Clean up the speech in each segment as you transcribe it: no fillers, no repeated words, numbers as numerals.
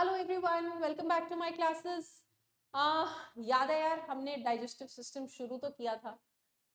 Hello everyone, welcome back to my classes. याद है यार, हमने डाइजेस्टिव सिस्टम शुरू तो किया था,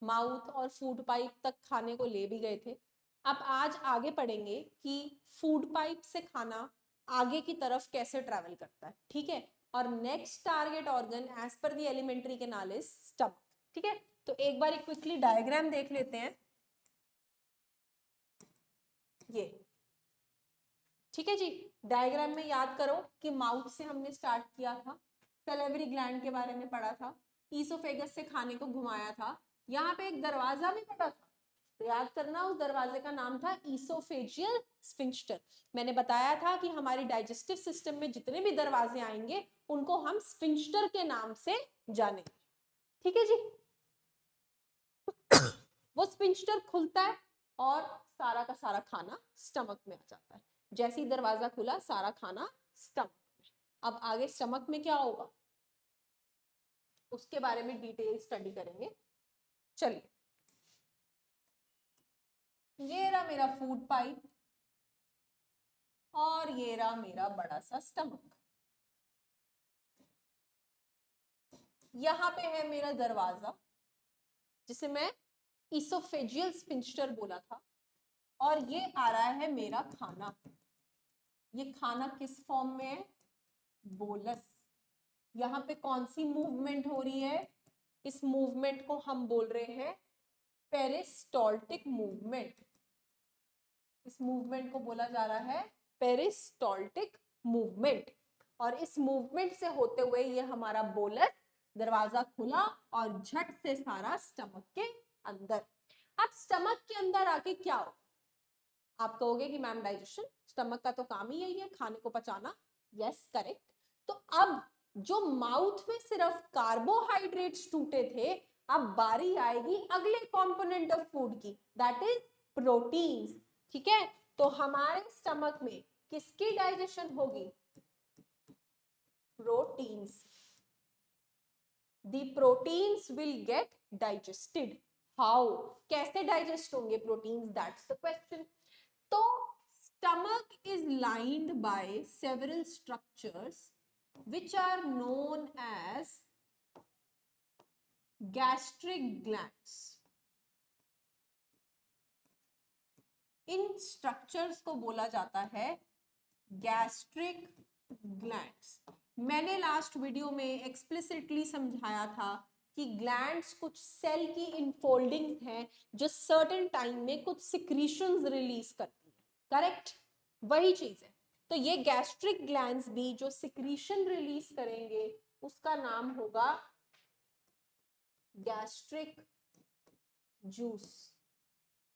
माउथ और फूड पाइप तक खाने को ले भी गए थे। अब आज आगे पढ़ेंगे कि फूड पाइप से खाना आगे की तरफ कैसे ट्रैवल करता है, ठीक है। और next target organ as per the alimentary canal is stomach, ठीक है। तो एक बार क्विकली डायग्राम देख लेते हैं, ये ठीक है जी। डायग्राम में याद करो कि माउथ से हमने स्टार्ट किया था, सैलिवरी ग्लैंड के बारे में पढ़ा था, ईसोफेगस से खाने को घुमाया था, यहाँ पे एक दरवाजा भी पड़ा था, तो याद करना उस दरवाजे का नाम था ईसोफेजियल स्फिंक्टर। मैंने बताया था कि हमारी डाइजेस्टिव सिस्टम में जितने भी दरवाजे आएंगे उनको हम स्फिंक्टर के नाम से जानेंगे, ठीक है जी। वो स्फिंक्टर खुलता है और सारा का सारा खाना स्टमक में आ जाता है। जैसे ही दरवाजा खुला सारा खाना स्टमक में। अब आगे स्टमक में क्या होगा उसके बारे में डिटेल स्टडी करेंगे। चलिए, ये रहा मेरा फूड पाइप और ये रहा मेरा बड़ा सा स्टमक। यहां पे है मेरा दरवाजा जिसे मैं इसोफेजियल स्फिंक्टर बोला था, और ये आ रहा है मेरा खाना। ये खाना किस फॉर्म में है? बोलस। यहाँ पे कौन सी मूवमेंट हो रही है? इस मूवमेंट को हम बोल रहे हैं पेरिस्टॉल्टिक मूवमेंट। इस मूवमेंट को बोला जा रहा है पेरिस्टॉल्टिक मूवमेंट। और इस मूवमेंट से होते हुए ये हमारा बोलस, दरवाजा खुला और झट से सारा स्टमक के अंदर। अब स्टमक के अंदर आके क्या हो? आप कहोगे कि मैम डाइजेशन, स्टमक का तो काम ही यही है, खाने को पचाना। Yes, correct. तो अब जो माउथ में सिर्फ कार्बोहाइड्रेट्स टूटे थे, अब बारी आएगी अगले कंपोनेंट ऑफ फूड की, दैट इज प्रोटीन्स, ठीक है। तो हमारे स्टमक में किसकी डाइजेशन होगी? Proteins. The proteins will get digested. How? कैसे डाइजेस्ट होंगे प्रोटीन्स? That's the question. तो stomach is lined by several structures which are known as gastric glands. In structures को बोला जाता है गैस्ट्रिक ग्लैंड्स। मैंने लास्ट वीडियो में एक्सप्लिसिटली समझाया था कि ग्लैंड्स कुछ सेल की इनफोल्डिंग्स हैं जो सर्टेन टाइम में कुछ सिक्रीशंस रिलीज करती है, करेक्ट? वही चीज है। तो ये गैस्ट्रिक ग्लैंड्स भी जो सिक्रीशन रिलीज करेंगे उसका नाम होगा गैस्ट्रिक जूस,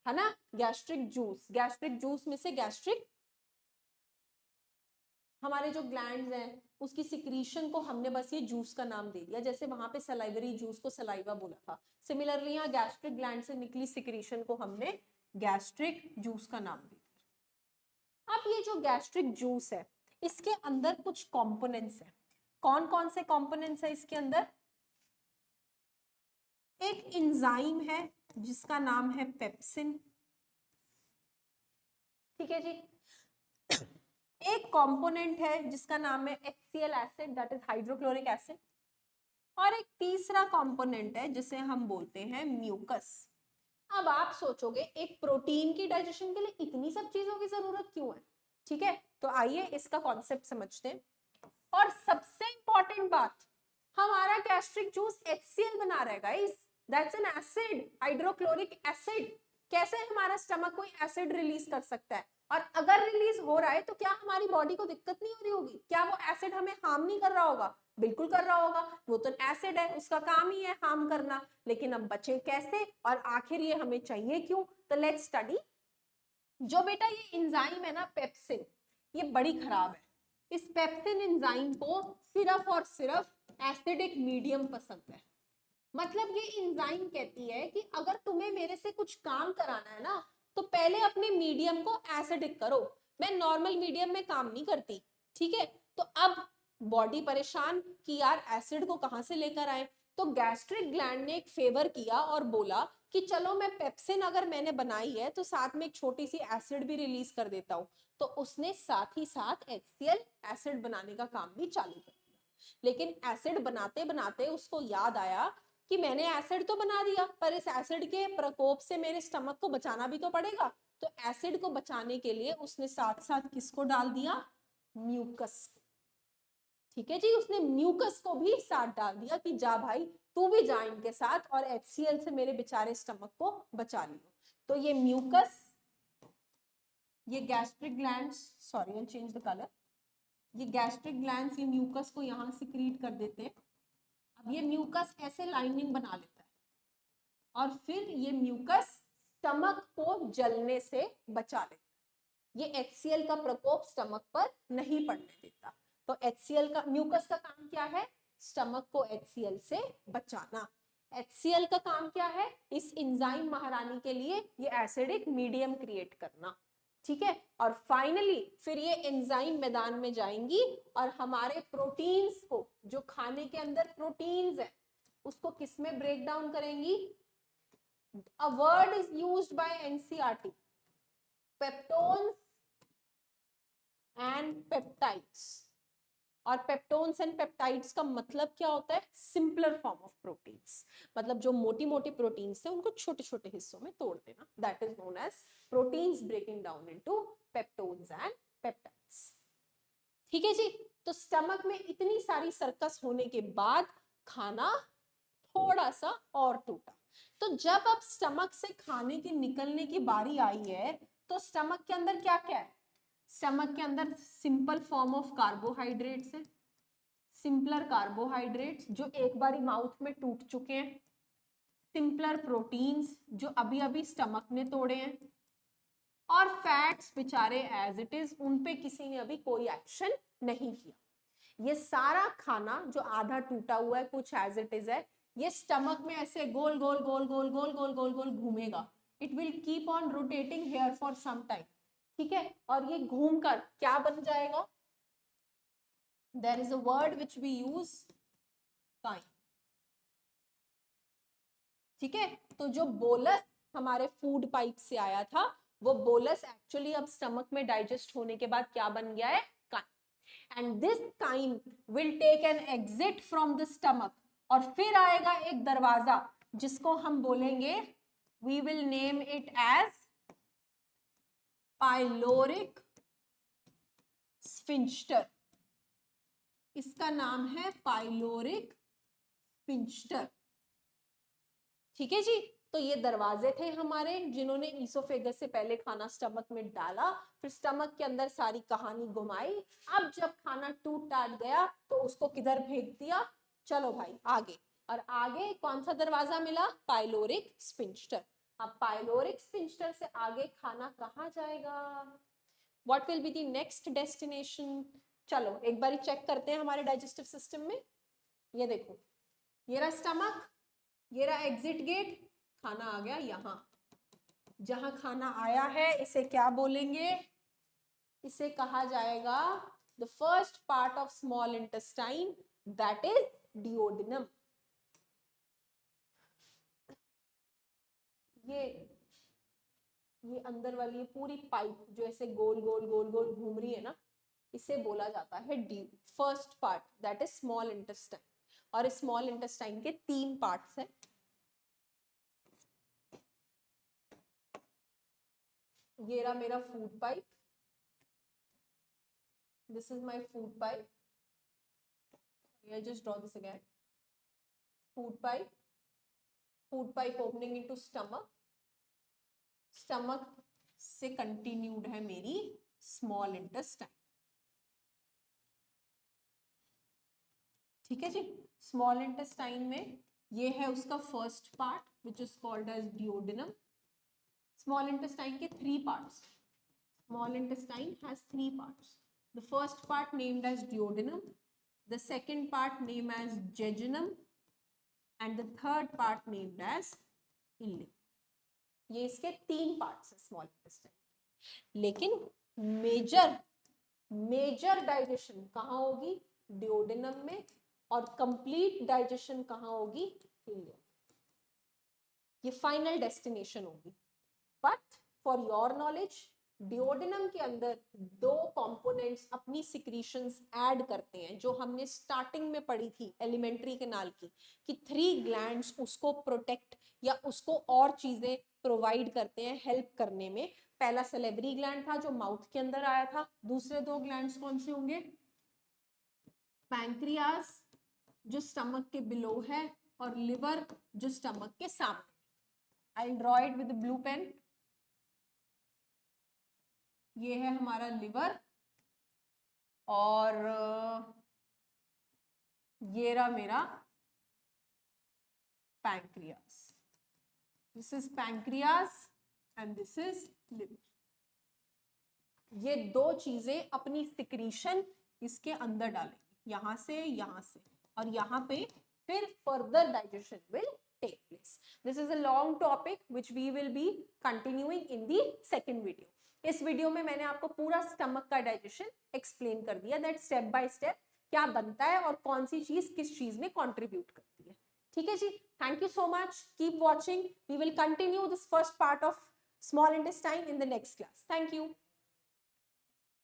है ना? Gastric juice. गैस्ट्रिक जूस में से गैस्ट्रिक, हमारे जो ग्लैंड्स हैं उसकी सिक्रीशन को हमने बस ये जूस का नाम दे दिया, जैसे वहां पे सलाइवरी जूस को सलाइवा बोला था। सिमिलरली यहाँ गैस्ट्रिक ग्लैंड से निकली सिक्रीशन को हमने गैस्ट्रिक जूस का नाम दिया। अब ये जो गैस्ट्रिक जूस है इसके अंदर कुछ कंपोनेंट्स है। कौन कौन से कंपोनेंट्स है इसके अंदर? एक एंजाइम है जिसका नाम है पेप्सिन, ठीक है जी। एक कंपोनेंट है जिसका नाम है HCl acid, that is hydrochloric acid. और एक तीसरा कंपोनेंट है जिसे हम बोलते हैं म्यूकस। अब आप सोचोगे एक प्रोटीन की डाइजेशन के लिए इतनी सब चीजों की जरूरत क्यों है? ठीक है, तो आइए इसका कॉन्सेप्ट समझते हैं। और सबसे इंपॉर्टेंट बात, हमारा गैस्ट्रिक जूस HCl बना रहा है guys, that's an acid, hydrochloric acid. कैसे हमारा स्टमक कोई एसिड रिलीज कर सकता है? और अगर रिलीज हो रहा है तो क्या हमारी बॉडी को दिक्कत नहीं हो रही होगी? क्या वो एसिड हमें हार्म नहीं कर रहा होगा? बिल्कुल कर रहा होगा, वो तो एसिड है, उसका काम ही है हार्म करना। लेकिन अब बचे कैसे और आखिर ये हमें चाहिए क्यों? तो लेट्स स्टडी। जो बेटा ये एंजाइम है ना पेप्सिन, ये बड़ी खराब है। इस पेप्सिन एंजाइम को सिर्फ और सिर्फ एसिडिक मीडियम पसंद है। मतलब ये एंजाइम कहती है कि अगर तुम्हें मेरे से कुछ काम कराना है ना तो पहले अपने मीडियम को एसिडिक करो, मैं नॉर्मल मीडियम में काम नहीं करती, ठीक है। तो अब बॉडी परेशान कि यार एसिड को कहां से लेकर आए, तो गैस्ट्रिक ग्लैंड ने एक फेवर किया और बोला कि चलो मैं पेप्सिन अगर मैंने बनाई है तो साथ में एक छोटी सी एसिड भी रिलीज कर देता हूँ, तो उसने साथ ही साथ HCl एसिड बनाने का काम भी चालू कर दिया। लेकिन एसिड बनाते बनाते उसको याद आया कि मैंने एसिड तो बना दिया, पर इस एसिड के प्रकोप से मेरे स्टमक को बचाना भी तो पड़ेगा। तो एसिड को बचाने के लिए उसने साथ साथ किसको डाल दिया? म्यूकस को। ठीक है जी, उसने म्यूकस को भी साथ डाल दिया कि जा भाई तू भी जा इनके साथ और HCl से मेरे बेचारे स्टमक को बचा लियो। तो ये म्यूकस, ये gastric glands, sorry I change the colour, ये गैस्ट्रिक ग्लैंड्स ये म्यूकस को यहाँ सिक्रीट कर देते हैं। अब ये म्यूकस ऐसे लाइनिंग बना लेता है और फिर ये म्यूकस स्टमक को जलने से बचा लेता है। ये HCl का प्रकोप स्टमक पर नहीं पड़ने देता। तो HCl का, म्यूकस का काम क्या है? स्टमक को HCl से बचाना। HCl का काम क्या है? इस एंजाइम महारानी के लिए ये एसिडिक मीडियम क्रिएट करना। ठीक है, और फाइनली फिर ये एंजाइम मैदान में जाएंगी और हमारे प्रोटीन्स को, जो खाने के अंदर प्रोटीन्स है, उसको किस में ब्रेक डाउन करेंगी? A word is used by NCERT, peptones and peptides. और पेप्टोन्स एंड पेप्टाइड्स का मतलब क्या होता है? Simpler form of proteins. मतलब जो मोटी मोटी प्रोटीन्स है उनको छोटे छोटे हिस्सों में तोड़ देना, that is known as proteins breaking down into peptones and peptides. ठीक है जी, तो स्टमक में इतनी सारी सर्कस होने के बाद खाना थोड़ा सा और टूटा। तो जब अब स्टमक से खाने के निकलने की बारी आई है, तो स्टमक के अंदर क्या क्या है? स्टमक के अंदर सिंपल फॉर्म ऑफ कार्बोहाइड्रेट्स है, सिंपलर कार्बोहाइड्रेट्स जो एक बारी माउथ में टूट चुके हैं, सिंपलर प्रोटीन्स जो अभी अभी स्टमक ने तोड़े हैं, और फैट्स बेचारे एज इट इज, उन पे किसी ने अभी कोई एक्शन नहीं किया। ये सारा खाना जो आधा टूटा हुआ है, कुछ एज इट इज है, ये स्टमक में ऐसे गोल गोल गोल गोल गोल गोल गोल गोल घूमेगा। It will keep on rotating here for some time. ठीक है, और ये घूमकर क्या बन जाएगा? There is a word which we use, chyme. ठीक है, तो जो बोलस हमारे फूड पाइप से आया था, वो बोलस एक्चुअली अब स्टमक में डाइजेस्ट होने के बाद क्या बन गया है? Chyme. And this chyme will take an exit from the stomach, और फिर आएगा एक दरवाजा जिसको हम बोलेंगे, we will name it as pyloric sphincter. इसका नाम है पाइलोरिक स्फिंक्टर। ठीक है जी, तो ये दरवाजे थे हमारे जिन्होंने ईसोफेगस से पहले खाना स्टमक में डाला, फिर स्टमक के अंदर सारी कहानी घुमाई। अब जब खाना टूट टाट गया तो उसको किधर फेंक दिया? चलो भाई आगे। और आगे कौन सा दरवाजा मिला? Pyloric sphincter. अब पाइलोरिक स्फिंक्टर से आगे खाना कहाँ जाएगा? What will be the next destination? चलो एक बार चेक करते हैं हमारे डाइजेस्टिव सिस्टम में। ये देखो, ये रहा स्टमक, ये रहा एग्जिट गेट, खाना आ गया यहाँ। जहां खाना आया है इसे क्या बोलेंगे? इसे कहा जाएगा the first part of small intestine, that is duodenum. ये अंदर वाली ये पूरी पाइप जो ऐसे गोल गोल गोल गोल घूम रही है ना, इसे बोला जाता है D, first part, that is small intestine. और स्मॉल इंटेस्टाइन के 3 पार्ट्स हैं। ये रहा मेरा food pipe, this is my food pipe. I just draw this again. Food pipe opening into stomach. Stomach से continued है मेरी small intestine. ठीक है जी, small intestine में ये है उसका first part which is called as duodenum. Small intestine के 3 parts. Small intestine has 3 parts. The first part named as duodenum, the second part named as jejunum, and the third part named as ileum. ये इसके 3 parts है small intestine. लेकिन major digestion कहाँ होगी? Duodenum में और complete digestion कहाँ होगी? इलियम। ये फाइनल डेस्टिनेशन होगी। But for your knowledge, duodenum के अंदर दो कंपोनेंट्स अपनी सिक्रीशंस ऐड करते हैं, जो हमने स्टार्टिंग में पढ़ी थी एलिमेंट्री कैनाल की, कि 3 ग्लैंड्स उसको प्रोटेक्ट या उसको और चीजें प्रोवाइड करते हैं हेल्प करने में। पहला सलेवरी ग्लैंड था जो माउथ के अंदर आया था, दूसरे 2 ग्लैंड्स कौन से होंगे? पैंक्रियास जो स्टमक के बिलो है, और लिवर जो स्टमक के सामने। I draw it with blue pen. ये है हमारा लिवर, और ये रहा मेरा pancreas. This is pancreas and this is liver. ये दो चीजें अपनी सिक्रीशन इसके अंदर डालेंगे, यहां से, और यहाँ पे फिर further digestion will take place. This is a long topic which we will be continuing in the second video. इस वीडियो में मैंने आपको पूरा स्टमक का डाइजेशन एक्सप्लेन कर दिया, दैट स्टेप बाय स्टेप क्या बनता है और कौन सी चीज किस चीज में कॉन्ट्रीब्यूट करती है। ठीक है जी, thank you so much, keep watching, we will continue this first part of small intestine in the next class. Thank you.